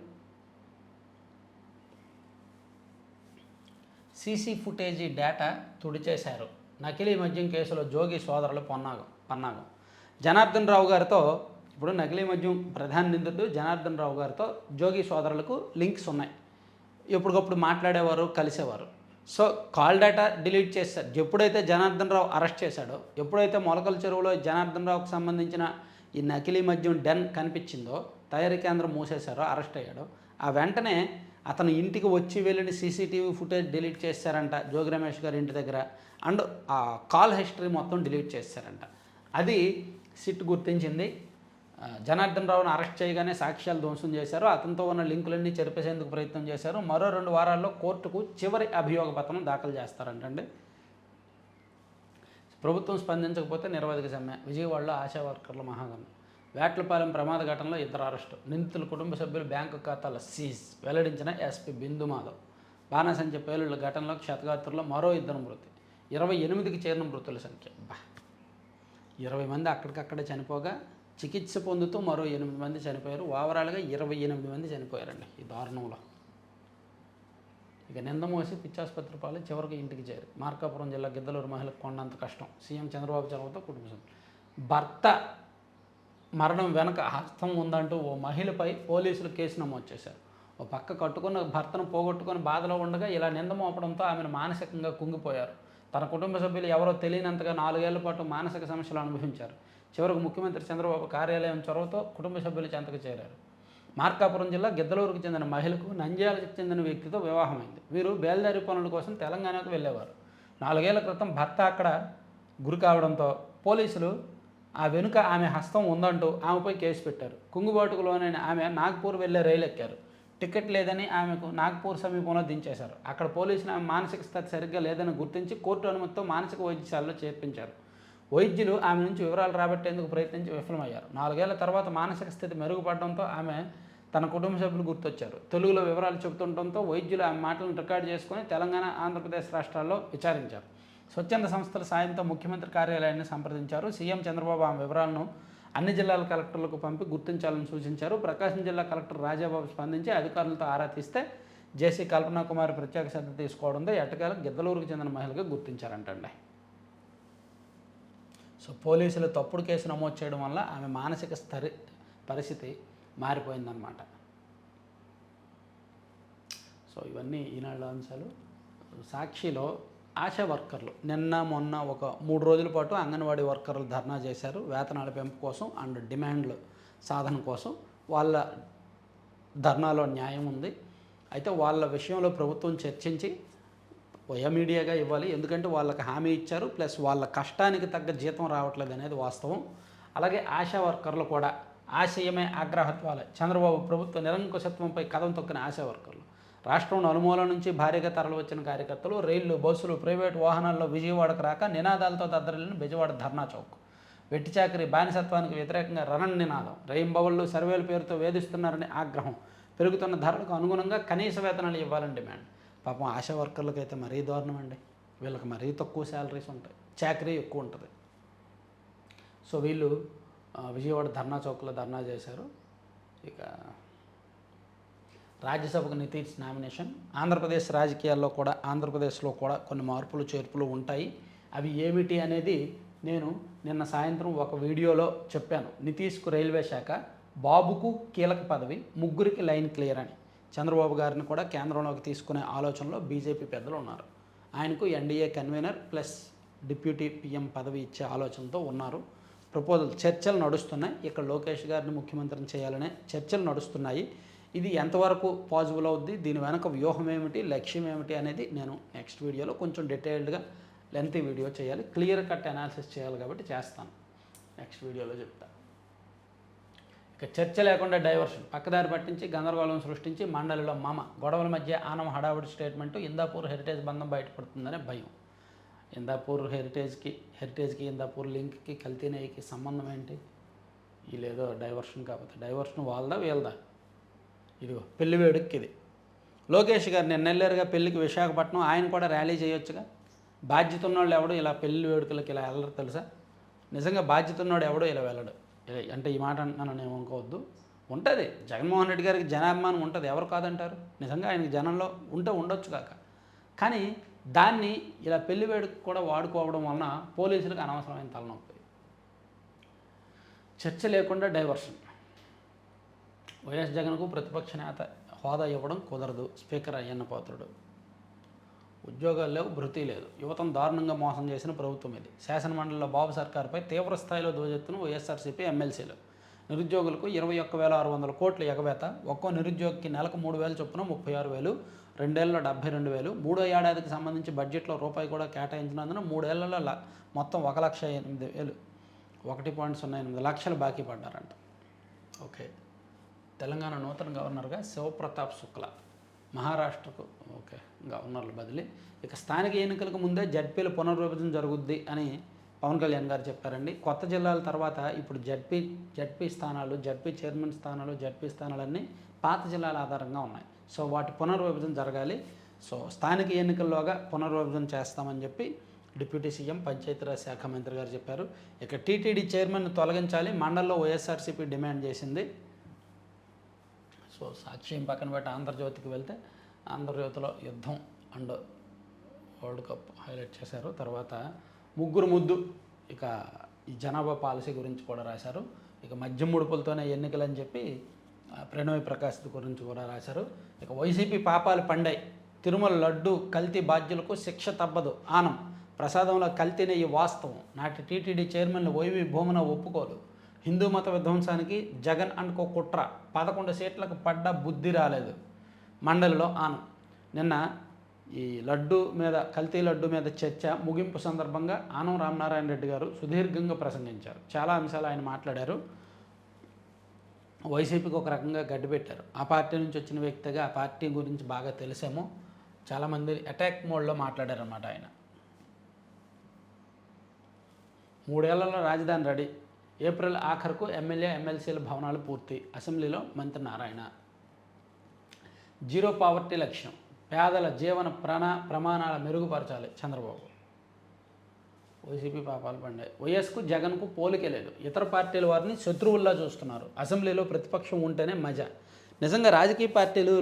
సీసీ ఫుటేజీ డేటా తుడిచేశారు. నకిలీ మద్యం కేసులో జోగి సోదరులు పన్నాగం. జనార్దన్ రావు గారితో, ఇప్పుడు నకిలీ మద్యం ప్రధాన నిందితుడు జనార్దన్ రావు గారితో జోగి సోదరులకు లింక్స్ ఉన్నాయి. ఎప్పటికప్పుడు మాట్లాడేవారు, కలిసేవారు. సో కాల్ డేటా డిలీట్ చేశారు. ఎప్పుడైతే జనార్దన్ రావు అరెస్ట్ చేశాడో, ఎప్పుడైతే మొలకల చెరువులో జనార్దన్ రావుకు సంబంధించిన ఈ నకిలీ మద్యం డెన్ కనిపించిందో, తయారీ కేంద్రం మూసేశారో, అరెస్ట్ అయ్యాడో, ఆ వెంటనే అతను ఇంటికి వచ్చి వెళ్ళిన సీసీటీవీ ఫుటేజ్ డిలీట్ చేశారంట జోగి రమేష్ గారి ఇంటి దగ్గర. అండ్ ఆ కాల్ హిస్టరీ మొత్తం డిలీట్ చేశారంట. అది సిట్ గుర్తించింది. జనార్దన్ రావును అరెస్ట్ చేయగానే సాక్ష్యాలు ధ్వంసం చేశారు. అతనితో ఉన్న లింకులన్నీ చెరిపేసేందుకు ప్రయత్నం చేశారు. మరో 2 వారాల్లో కోర్టుకు చివరి అభియోగ పత్రం దాఖలు చేస్తారంటండి. ప్రభుత్వం స్పందించకపోతే నిరవధిక సమ్మె. విజయవాడలో ఆశా వర్కర్ల మహాధర్నా. వేట్లపాలెం ప్రమాద ఘటనలో 2 అరెస్టు. నిందితుల కుటుంబ సభ్యులు బ్యాంకు ఖాతాల సీజ్ వెల్లడించిన ఎస్పీ బిందు మాధవ్. బాణసంచ పేలుళ్ల ఘటనలో క్షతగాత్రుల్లో మరో 2 మృతి. 28కి చేరిన మృతుల సంఖ్య. 20 మంది అక్కడికక్కడే చనిపోగా, చికిత్స పొందుతూ మరో 8 మంది చనిపోయారు. ఓవరాల్గా 28 మంది చనిపోయారండి ఈ దారుణంలో. ఇక నిందమోసి పిచ్చాసుపత్రి పాలు, చివరికి ఇంటికి చేరి. మార్కాపురం జిల్లా గిద్దలూరు మహిళకు కొండంత కష్టం. సీఎం చంద్రబాబు చొరవతో కుటుంబ సభ్యులు. భర్త మరణం వెనక హస్తం ఉందంటూ ఓ మహిళపై పోలీసులు కేసు నమోదు చేశారు. ఓ పక్క కట్టుకున్న భర్తను పోగొట్టుకుని బాధలో ఉండగా ఇలా నింద మోపడంతో ఆమెను మానసికంగా కుంగిపోయారు. తన కుటుంబ సభ్యులు ఎవరో తెలియనంతగా 4 ఏళ్ల పాటు మానసిక సమస్యలు అనుభవించారు. చివరకు ముఖ్యమంత్రి చంద్రబాబు కార్యాలయం చొరవతో కుటుంబ సభ్యులు చెంతకు చేరారు. మార్కాపురం జిల్లా గిద్దలూరుకు చెందిన మహిళకు నంద్యాలకు చెందిన వ్యక్తితో వివాహమైంది. వీరు బేల్దారి పనుల కోసం తెలంగాణకు వెళ్ళేవారు. 4 ఏళ్ల క్రితం భర్త అక్కడ గురి కావడంతో పోలీసులు ఆ వెనుక ఆమె హస్తం ఉందంటూ ఆమెపై కేసు పెట్టారు. కుంగుబాటుకు లోనైన ఆమె నాగ్పూర్ వెళ్లే రైలు ఎక్కారు. టికెట్ లేదని ఆమెకు నాగ్పూర్ సమీపంలో దించేశారు. అక్కడ పోలీసులు ఆమె మానసిక స్థితి సరిగ్గా లేదని గుర్తించి కోర్టు అనుమతితో మానసిక వైద్యశాలలో చేర్పించారు. వైద్యులు ఆమె నుంచి వివరాలు రాబట్టేందుకు ప్రయత్నించి విఫలమయ్యారు. 4 ఏళ్ల తర్వాత మానసిక స్థితి మెరుగుపడడంతో ఆమె తన కుటుంబ సభ్యులు గుర్తొచ్చారు. తెలుగులో వివరాలు చెబుతుండటంతో వైద్యులు ఆమె మాటలను రికార్డు చేసుకుని తెలంగాణ, ఆంధ్రప్రదేశ్ రాష్ట్రాల్లో విచారించారు. స్వచ్ఛంద సంస్థల సాయంతో ముఖ్యమంత్రి కార్యాలయాన్ని సంప్రదించారు. సీఎం చంద్రబాబు ఆమె వివరాలను అన్ని జిల్లాల కలెక్టర్లకు పంపి గుర్తించాలని సూచించారు. ప్రకాశం జిల్లా కలెక్టర్ రాజాబాబు స్పందించి అధికారులతో ఆరా తీస్తే జేసీ కల్పనా కుమారి ప్రత్యేక శ్రద్ధ తీసుకోవడంతో ఎట్టకేలకు గిద్దలూరుకు చెందిన మహిళగా గుర్తించారంటండి. సో పోలీసులు తప్పుడు కేసు నమోదు చేయడం వల్ల ఆమె మానసిక పరిస్థితి మారిపోయిందన్నమాట. సో ఇవన్నీ ఈనాడు అంశాలు. సాక్షిలో ఆశా వర్కర్లు నిన్న మొన్న ఒక 3 రోజుల పాటు అంగన్వాడీ వర్కర్లు ధర్నా చేశారు. వేతనాల పెంపు కోసం అండ్ డిమాండ్లు సాధన కోసం. వాళ్ళ ధర్నాలో న్యాయం ఉంది. అయితే వాళ్ళ విషయంలో ప్రభుత్వం చర్చించి మీడియాగా ఇవ్వాలి. ఎందుకంటే వాళ్ళకి హామీ ఇచ్చారు, ప్లస్ వాళ్ళ కష్టానికి తగ్గ జీతం రావట్లేదు అనేది వాస్తవం. అలాగే ఆశా వర్కర్లు కూడా ఆశయమే ఆగ్రహత్వాలే. చంద్రబాబు ప్రభుత్వ నిరంకుశత్వంపై కదం తొక్కిన ఆశా వర్కర్లు. రాష్ట్రం నలుమూల నుంచి భారీగా తరలి వచ్చిన కార్యకర్తలు రైళ్లు, బస్సులు, ప్రైవేటు వాహనాల్లో విజయవాడకు రాక నినాదాలతో దద్దరిల్లిన బెజవాడ ధర్నా చౌక్. వెట్టి చాకరీ, బానిసత్వానికి వ్యతిరేకంగా రణన్ నినాదం. రైంబవళ్ళు, సర్వేల పేరుతో వేధిస్తున్నారని ఆగ్రహం. పెరుగుతున్న ధరలకు అనుగుణంగా కనీస వేతనాలు ఇవ్వాలని డిమాండ్. పాపం ఆశా వర్కర్లకు అయితే మరీ దారుణం అండి. వీళ్ళకి మరీ తక్కువ శాలరీస్ ఉంటాయి, చాకరీ ఎక్కువ ఉంటుంది. సో వీళ్ళు విజయవాడ ధర్నా చౌక్లో ధర్నా చేశారు. ఇక రాజ్యసభకు నితీష్ నామినేషన్. ఆంధ్రప్రదేశ్లో కూడా కొన్ని మార్పులు చేర్పులు ఉంటాయి. అవి ఏమిటి అనేది నేను నిన్న సాయంత్రం ఒక వీడియోలో చెప్పాను. నితీష్కు రైల్వే శాఖ, బాబుకు కీలక పదవి, ముగ్గురికి లైన్ క్లియర్ అని. చంద్రబాబు గారిని కూడా కేంద్రంలోకి తీసుకునే ఆలోచనలో బీజేపీ పెద్దలు ఉన్నారు. ఆయనకు NDA convener plus deputy PM పదవి ఇచ్చే ఆలోచనతో ఉన్నారు. ప్రపోజల్ చర్చలు నడుస్తున్నాయి. ఇక్కడ లోకేష్ గారిని ముఖ్యమంత్రిని చేయాలనే చర్చలు నడుస్తున్నాయి. ఇది ఎంతవరకు పాజిబుల్ అవుద్ది, దీని వెనక వ్యూహం ఏమిటి, లక్ష్యం ఏమిటి అనేది నేను నెక్స్ట్ వీడియోలో కొంచెం డీటెయిల్డ్గా లెంతీ వీడియో చేయాలి, క్లియర్ కట్ అనాలిసిస్ చేయాలి కాబట్టి చేస్తాను, నెక్స్ట్ వీడియోలో చెప్తా. ఇక చర్చ లేకుండా డైవర్షన్, పక్కదారి పట్టించి గందరగోళం సృష్టించి మండలిలో గొడవల మధ్య ఆనం హడావుడి స్టేట్మెంటు, ఇందాపూర్ హెరిటేజ్ బంధం బయటపడుతుందనే భయం. ఇందాపూర్ హెరిటేజ్కి ఇందాపూర్ లింక్కి కల్తీనేయికి సంబంధం ఏంటి? వీళ్ళేదో డైవర్షన్ కాకపోతే డైవర్షన్ వాళ్ళదా వీళ్ళదా? ఇదిగో పెళ్లి వేడుకకి ఇది. లోకేష్ గారు నేను నెల్లేరుగా పెళ్లికి విశాఖపట్నం, ఆయన కూడా ర్యాలీ చేయొచ్చుగా. బాధ్యత ఉన్నవాళ్ళు ఎవడు ఇలా పెళ్లి వేడుకలకి ఇలా వెళ్ళరు తెలుసా? నిజంగా బాధ్యత ఉన్నవాడు ఎవడో ఇలా వెళ్ళడు. అంటే ఈ మాట అంటున్నాను నేను అనుకోవద్దు, ఉంటుంది. జగన్మోహన్ రెడ్డి గారికి జనాభిమానం ఉంటుంది, ఎవరు కాదంటారు? నిజంగా ఆయనకి జనంలో ఉండొచ్చు కాక, కానీ దాన్ని ఇలా పెళ్లి వేడుక కూడా వాడుకోవడం వలన పోలీసులకు అనవసరమైన తలనొప్పి. చర్చ లేకుండా డైవర్షన్, వైఎస్ జగన్కు ప్రతిపక్ష నేత హోదా ఇవ్వడం కుదరదు, స్పీకర్ అయ్యన్న పాత్రుడు. ఉద్యోగాలు లేవు, భృతి లేదు, యువతను దారుణంగా మోసం చేసిన ప్రభుత్వం ఇది. శాసనమండలిలో బాబు సర్కార్పై తీవ్ర స్థాయిలో ధ్వజెత్తున వైఎస్ఆర్సీపీ ఎమ్మెల్సీలు. నిరుద్యోగులకు 21,600 కోట్లు ఎగవేత, ఒక్కో నిరుద్యోగికి నెలకు 3,000 చొప్పున 36,000, 2 ఏళ్లలో 72,000, మూడో ఏడాదికి సంబంధించి బడ్జెట్లో రూపాయి కూడా కేటాయించినందున 3 ఏళ్లలో మొత్తం 1,08,000, 1.08 లక్షలు బాకీ పడ్డారంట. ఓకే. తెలంగాణ నూతన గవర్నర్గా శివప్రతాప్ శుక్లా, మహారాష్ట్రకు ఓకే గవర్నర్ల బదిలీ. ఇక స్థానిక ఎన్నికలకు ముందే జడ్పీల పునర్విభజన జరుగుద్ది అని పవన్ కళ్యాణ్ గారు చెప్పారండి. కొత్త జిల్లాల తర్వాత ఇప్పుడు జడ్పీ స్థానాలు, జడ్పీ చైర్మన్ స్థానాలు, జడ్పీ స్థానాలన్నీ పాత జిల్లాల ఆధారంగా ఉన్నాయి. సో వాటి పునర్విభజన జరగాలి. సో స్థానిక ఎన్నికల్లోగా పునర్విభజన చేస్తామని చెప్పి డిప్యూటీ సీఎం పంచాయతీరాజ్ శాఖ మంత్రి గారు చెప్పారు. ఇక టీటీడీ చైర్మన్ తొలగించాలి, మండలిలో వైఎస్ఆర్సీపీ డిమాండ్ చేసింది. సో సాక్ష్యం పక్కన పెట్టి ఆంధ్రజ్యోతికి వెళ్తే ఆంధ్రజ్యోతిలో యుద్ధం అండ్ వరల్డ్ కప్ హైలైట్ చేశారు. తర్వాత ముద్దు, ఇక ఈ జనాభా పాలసీ గురించి కూడా రాశారు. ఇక మద్యం ముడుపులతోనే ఎన్నికలని చెప్పి ప్రణవ్ ప్రకాష్ గురించి కూడా రాశారు. ఇక వైసీపీ పాపాలు పండాయి, తిరుమల లడ్డు కల్తీ బాధ్యులకు శిక్ష తప్పదు, ఆనం ప్రసాదంలో కల్తీనే ఈ వాస్తవం, నాటి టీటీడీ చైర్మన్ వైవి భూమన ఒప్పుకోలు, హిందూ మత విధ్వంసానికి జగన్ అనుకో కుట్ర, 11 సీట్లకు పడ్డ బుద్ధి రాలేదు, మండలిలో ఆనం. నిన్న ఈ కల్తీ లడ్డు మీద చర్చ ముగింపు సందర్భంగా ఆనం రామనారాయణ రెడ్డి గారు సుదీర్ఘంగా ప్రసంగించారు. చాలా అంశాలు ఆయన మాట్లాడారు. వైసీపీకి ఒక రకంగా గడ్డిపెట్టారు. ఆ పార్టీ నుంచి వచ్చిన వ్యక్తిగా ఆ పార్టీ గురించి బాగా తెలిసేమో చాలామంది అటాక్ మోడ్లో మాట్లాడారన్నమాట ఆయన. 3 ఏళ్లలో రాజధాని రెడీ, ఏప్రిల్ ఆఖరుకు ఎమ్మెల్యే ఎమ్మెల్సీల భవనాలు పూర్తి, అసెంబ్లీలో మంత్రి నారాయణ. జీరో పావర్టీ లక్ష్యం, పేదల జీవన ప్రమాణాల మెరుగుపరచాలి చంద్రబాబు. వైసీపీ పాపాలు పండాయి. వైఎస్కు జగన్కు పోలికే లేదు, ఇతర పార్టీల వారిని శత్రువుల్లా చూస్తున్నారు, అసెంబ్లీలో ప్రతిపక్షం ఉంటేనే మజా. నిజంగా రాజకీయ పార్టీలు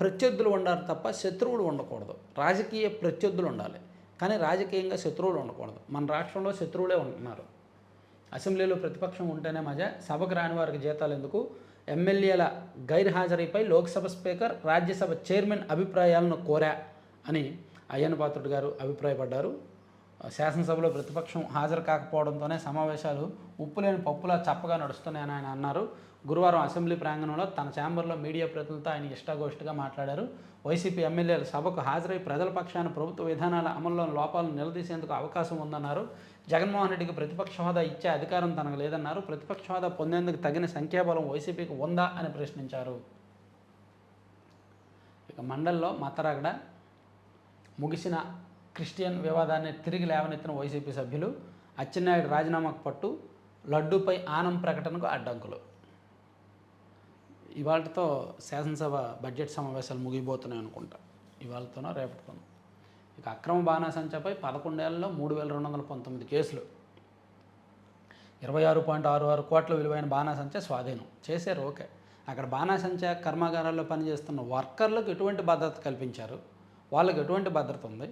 ప్రత్యర్థులు ఉండాలి తప్ప శత్రువులు ఉండకూడదు. రాజకీయ ప్రత్యర్థులు ఉండాలి కానీ రాజకీయంగా శత్రువులు ఉండకూడదు. మన రాష్ట్రంలో శత్రువులే ఉంటున్నారు. అసెంబ్లీలో ప్రతిపక్షం ఉంటేనే మజా, సభకు రాని వారికి జీతాలు ఎందుకు, ఎమ్మెల్యేల గైర్హాజరీపై లోక్సభ స్పీకర్ రాజ్యసభ చైర్మన్ అభిప్రాయాలను కోరా అని అయ్యన్న పాత్రుడు గారు అభిప్రాయపడ్డారు. శాసనసభలో ప్రతిపక్షం హాజరు కాకపోవడంతోనే సమావేశాలు ఉప్పులేని పప్పులా చప్పగా నడుస్తున్నాయని ఆయన అన్నారు. గురువారం అసెంబ్లీ ప్రాంగణంలో తన ఛాంబర్లో మీడియా ప్రతినిధులతో ఆయన ఇష్టాగోష్ఠిగా మాట్లాడారు. వైసీపీ ఎమ్మెల్యేలు సభకు హాజరై ప్రజల పక్షాన ప్రభుత్వ విధానాల అమల్లోని లోపాలను నిలదీసేందుకు అవకాశం ఉందన్నారు. జగన్మోహన్ రెడ్డికి ప్రతిపక్ష హోదా ఇచ్చే అధికారం తనకు లేదన్నారు. ప్రతిపక్ష హోదా పొందేందుకు తగిన సంఖ్యాబలం వైసీపీకి ఉందా అని ప్రశ్నించారు. ఇక మండలిలో మతరగడ, ముగిసిన క్రిస్టియన్ వివాదాన్ని తిరిగి లేవనెత్తిన వైసీపీ సభ్యులు, అచ్చెన్నాయుడు రాజీనామాకు పట్టు, లడ్డూపై ఆనం ప్రకటనకు అడ్డంకులు. ఇవాళతో శాసనసభ బడ్జెట్ సమావేశాలు ముగిపోతున్నాయి అనుకుంటా, ఇవాళతోనో రేపటితోనో. ఇక అక్రమ బాణాసంచాపై 11 ఏళ్లలో 3,219 కేసులు, 26.66 కోట్ల విలువైన బాణాసంచా స్వాధీనం చేశారు. ఓకే, అక్కడ బాణాసంచా కర్మాగారాల్లో పనిచేస్తున్న వర్కర్లకు ఎటువంటి భద్రత కల్పించారు, వాళ్ళకి ఎటువంటి భద్రత ఉంది,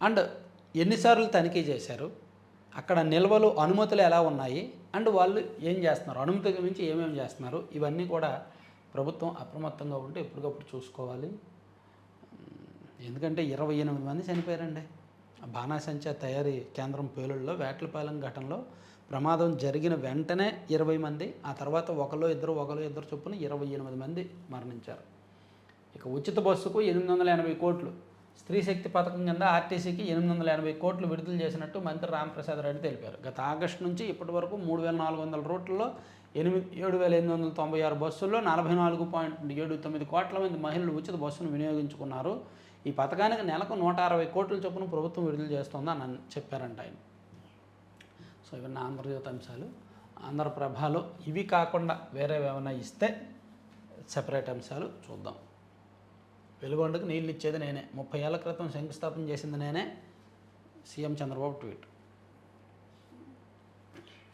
అండ్ ఎన్నిసార్లు తనిఖీ చేశారు, అక్కడ నిల్వలు అనుమతులు ఎలా ఉన్నాయి, అండ్ వాళ్ళు ఏం చేస్తున్నారు, అనుమతి నుంచి ఏమేమి చేస్తున్నారు, ఇవన్నీ కూడా ప్రభుత్వం అప్రమత్తంగా ఉంటే ఎప్పటికప్పుడు చూసుకోవాలి. ఎందుకంటే 28 మంది చనిపోయారండి బాణాసంచా తయారీ కేంద్రం పేలుళ్ళలో. వేట్లపాలెం ఘటనలో ప్రమాదం జరిగిన వెంటనే 20 మంది, ఆ తర్వాత ఒకరు ఇద్దరు చొప్పున 28 మంది మరణించారు. ఇక ఉచిత బస్సుకు 880 కోట్లు, స్త్రీ శక్తి పథకం కింద ఆర్టీసీకి 880 కోట్లు విడుదల చేసినట్టు మంత్రి రామప్రసాద్ రెడ్డి తెలిపారు. గత ఆగస్టు నుంచి ఇప్పటి వరకు 3400 రూట్లలో 7,896 బస్సుల్లో 44.79 కోట్ల మంది మహిళలు ఉచిత బస్సును వినియోగించుకున్నారు. ఈ పథకానికి నెలకు 160 కోట్ల చొప్పున ప్రభుత్వం విడుదల చేస్తోందని చెప్పారంట ఆయన. సో ఇవన్నీ ఆంధ్రజ్యోతి అంశాలు. ఆంధ్రప్రభలో ఇవి కాకుండా వేరే ఏమైనా ఇస్తే సెపరేట్ అంశాలు చూద్దాం. వెలుగొండకు నీళ్ళు ఇచ్చేది నేనే, 30 ఏళ్ల క్రితం శంకుస్థాపన చేసింది నేనే, సీఎం చంద్రబాబు ట్వీట్.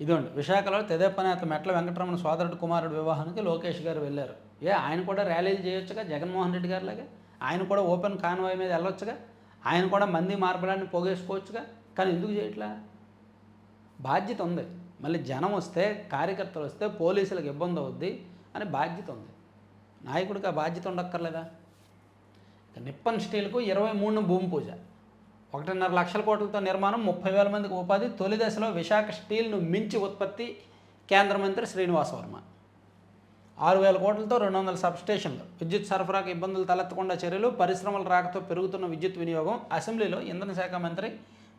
ఇదిగోండి, విశాఖలో తెదేపా నేత మెట్ల వెంకటరమణ సోదరుడు కుమారుడు వివాహానికి లోకేష్ గారు వెళ్ళారు. ఆయన కూడా ర్యాలీలు చేయొచ్చుగా, జగన్మోహన్ రెడ్డి గారిలాగా. ఆయన కూడా ఓపెన్ కాన్వాయ్ మీద వెళ్ళొచ్చుగా, ఆయన కూడా మంది మార్బలాన్ని పోగేసుకోవచ్చుగా. కానీ ఎందుకు చేయట్లా? బాధ్యత ఉంది. మళ్ళీ జనం వస్తే, కార్యకర్తలు వస్తే పోలీసులకు ఇబ్బంది అవుద్ది అని బాధ్యత ఉంది. నాయకుడికి ఆ బాధ్యత ఉండక్కర్లేదా? నిప్పన్ స్టీల్కు 23 భూమి పూజ, 1.5 లక్షల కోట్లతో నిర్మాణం, 30,000 మందికి ఉపాధి. తొలి దశలో విశాఖ స్టీల్ను మించి ఉత్పత్తి. కేంద్ర మంత్రి శ్రీనివాస్ వర్మ. 6,000 కోట్లతో 200 సబ్స్టేషన్లు. విద్యుత్ సరఫరాకు ఇబ్బందులు తలెత్తకుండా చర్యలు. పరిశ్రమల రాకతో పెరుగుతున్న విద్యుత్ వినియోగం. అసెంబ్లీలో ఇంధన శాఖ మంత్రి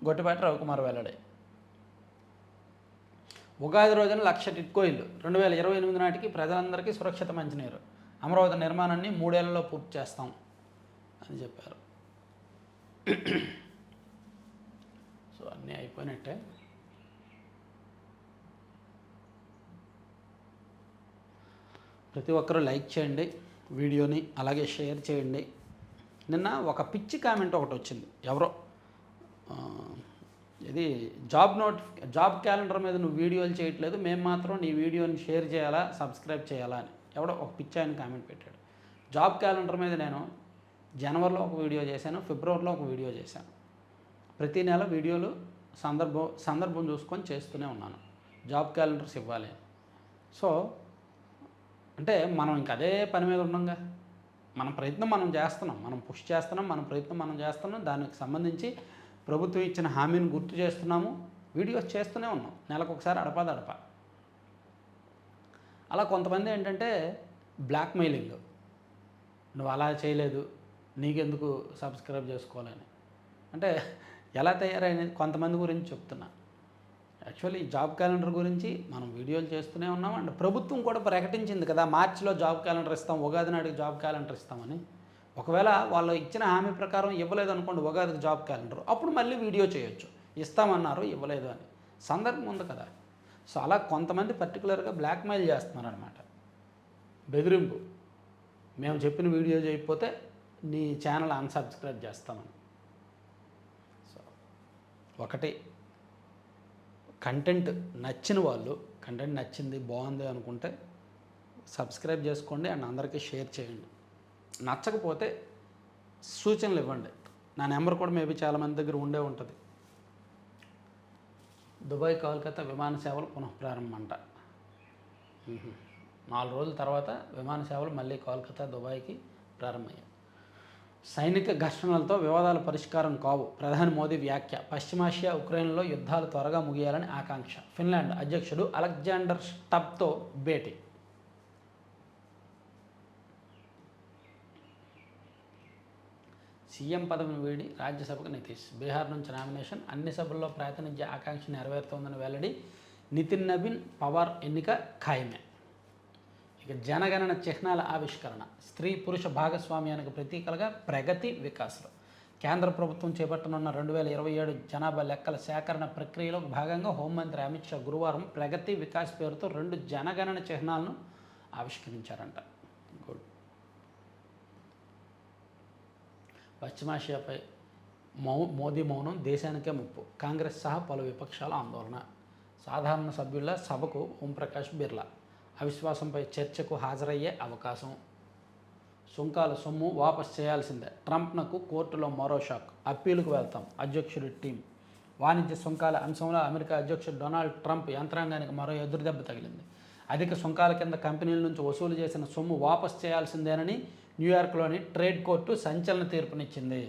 గొట్టిపాటి రవికుమార్ వెల్లడి. ఉగాది రోజున 1,00,000 టిట్కో ఇల్లు, 2028 నాటికి ప్రజలందరికీ సురక్షిత మంచినీరు. అమరావతి నిర్మాణాన్ని 3 ఏళ్లలో పూర్తి చేస్తాం అని చెప్పారు. సో అన్నీ అయిపోయినట్టే. ప్రతి ఒక్కరూ లైక్ చేయండి వీడియోని, అలాగే షేర్ చేయండి. నిన్న ఒక పిచ్చి కామెంట్ ఒకటి వచ్చింది. ఎవరో ఇది జాబ్ క్యాలెండర్ మీద నువ్వు వీడియోలు చేయట్లేదు, మేము మాత్రం నీ వీడియోని షేర్ చేయాలా, సబ్స్క్రైబ్ చేయాలా అని ఎవడో ఒక పిచ్చి ఆయన కామెంట్ పెట్టాడు. జాబ్ క్యాలెండర్ మీద నేను జనవరిలో ఒక వీడియో చేశాను, ఫిబ్రవరిలో ఒక వీడియో చేశాను. ప్రతి నెల వీడియోలు సందర్భం చూసుకొని చేస్తూనే ఉన్నాను. జాబ్ క్యాలెండర్స్ ఇవ్వాలి. సో అంటే మనం ఇంక అదే పని మీద ఉన్నాంగా. మన ప్రయత్నం మనం చేస్తున్నాం, మనం పుష్ చేస్తున్నాం, మన ప్రయత్నం మనం చేస్తున్నాం. దానికి సంబంధించి ప్రభుత్వం ఇచ్చిన హామీని గుర్తు చేస్తున్నాము, వీడియోస్ చేస్తూనే ఉన్నాం, నెలకు ఒకసారి అడపా. అలా కొంతమంది ఏంటంటే బ్లాక్మెయిలింగ్, నువ్వు అలా చేయలేదు, నీకెందుకు సబ్స్క్రైబ్ చేసుకోవాలని. అంటే ఎలా తయారైనది కొంతమంది గురించి చెప్తున్నా. యాక్చువల్లీ ఈ జాబ్ క్యాలెండర్ గురించి మనం వీడియోలు చేస్తూనే ఉన్నాం. అండ్ ప్రభుత్వం కూడా ప్రకటించింది కదా, మార్చిలో జాబ్ క్యాలెండర్ ఇస్తాం, ఉగాది నాటికి జాబ్ క్యాలెండర్ ఇస్తామని. ఒకవేళ వాళ్ళు ఇచ్చిన హామీ ప్రకారం ఇవ్వలేదు అనుకోండి ఉగాదికి జాబ్ క్యాలెండర్, అప్పుడు మళ్ళీ వీడియో చేయొచ్చు. ఇస్తామన్నారు ఇవ్వలేదు అని, సందర్భం ఉంది కదా. సో అలా కొంతమంది పర్టికులర్గా బ్లాక్మెయిల్ చేస్తున్నారు అనమాట, బెదిరింపు. మేము చెప్పిన వీడియో చేయకపోతే నీ ఛానల్ అన్సబ్స్క్రైబ్ చేస్తామని. సో ఒకటి, కంటెంట్ నచ్చిన వాళ్ళు, కంటెంట్ నచ్చింది బాగుంది అనుకుంటే సబ్స్క్రైబ్ చేసుకోండి అండ్ అందరికీ షేర్ చేయండి. నచ్చకపోతే సూచనలు ఇవ్వండి. నా నెంబర్ కూడా మేబీ చాలామంది దగ్గర ఉండే ఉంటుంది. దుబాయ్ కోల్కతా విమాన సేవలు పునఃప్రారంభం అంట. 4 రోజుల తర్వాత విమాన సేవలు మళ్ళీ కోల్కతా దుబాయ్కి ప్రారంభమయ్యాయి. సైనిక ఘర్షణలతో వివాదాల పరిష్కారం కావు, ప్రధాని మోదీ వ్యాఖ్య. పశ్చిమాసియా ఉక్రెయిన్లో యుద్ధాలు త్వరగా ముగియాలని ఆకాంక్ష. ఫిన్లాండ్ అధ్యక్షుడు అలెగ్జాండర్ స్టబ్తో భేటీ. సీఎం పదవిని వీడి రాజ్యసభకు నితీష్. బీహార్ నుంచి నామినేషన్, అన్ని సభల్లో ప్రాతినిధ్య ఆకాంక్ష నెరవేరుతోందని వెల్లడి. నితిన్ నవీన్ పవార్ ఎన్నిక ఖాయమే. ఇక జనగణన చిహ్నాల ఆవిష్కరణ. స్త్రీ పురుష భాగస్వామ్యానికి ప్రతీకలుగా ప్రగతి వికాస్లు. కేంద్ర ప్రభుత్వం చేపట్టనున్న 2027 జనాభా లెక్కల సేకరణ ప్రక్రియలో భాగంగా హోంమంత్రి అమిత్ షా గురువారం ప్రగతి వికాస్ పేరుతో 2 జనగణన చిహ్నాలను ఆవిష్కరించారంట. గుడ్. పశ్చిమాసియాపై మోదీ మౌనం దేశానికే ముప్పు. కాంగ్రెస్ సహా పలు విపక్షాల ఆందోళన. సాధారణ సభ్యుల సభకు ఓంప్రకాష్ బిర్లా. అవిశ్వాసంపై చర్చకు హాజరయ్యే అవకాశం. సుంకాల సొమ్ము వాపస్ చేయాల్సిందే. ట్రంప్నకు కోర్టులో మరో షాక్. అప్పీలుకు వెళ్తాం అధ్యక్షుడి టీం. వాణిజ్య సుంకాల అంశంలో అమెరికా అధ్యక్షుడు డొనాల్డ్ ట్రంప్ యంత్రాంగానికి మరో ఎదురుదెబ్బ తగిలింది. అధిక సుంకాల కింద కంపెనీల నుంచి వసూలు చేసిన సొమ్ము వాపస్ చేయాల్సిందేనని న్యూయార్క్లోని ట్రేడ్ కోర్టు సంచలన తీర్పునిచ్చింది.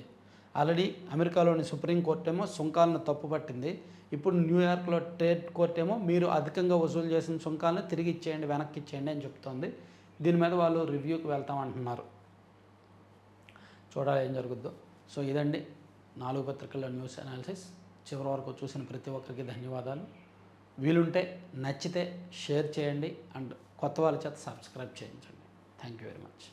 ఆల్రెడీ అమెరికాలోని సుప్రీంకోర్టు ఏమో సుంకాలను తప్పుపట్టింది. ఇప్పుడు న్యూయార్క్లో ట్రేడ్ కోర్ట్ ఏమో మీరు అధికంగా వసూలు చేసిన సుంకాలను తిరిగి ఇచ్చేయండి, వెనక్కి ఇచ్చేయండి అని చెప్తోంది. దీని మీద వాళ్ళు రివ్యూకి వెళ్తామంటున్నారు. చూడాలి ఏం జరుగుద్దో. సో ఇదండి 4 పత్రికల్లో న్యూస్ అనాలిసిస్. చివరి వరకు చూసిన ప్రతి ఒక్కరికి ధన్యవాదాలు. వీలుంటే నచ్చితే షేర్ చేయండి అండ్ కొత్త వాళ్ళ చేత సబ్స్క్రైబ్ చేయించండి. Thank you very much.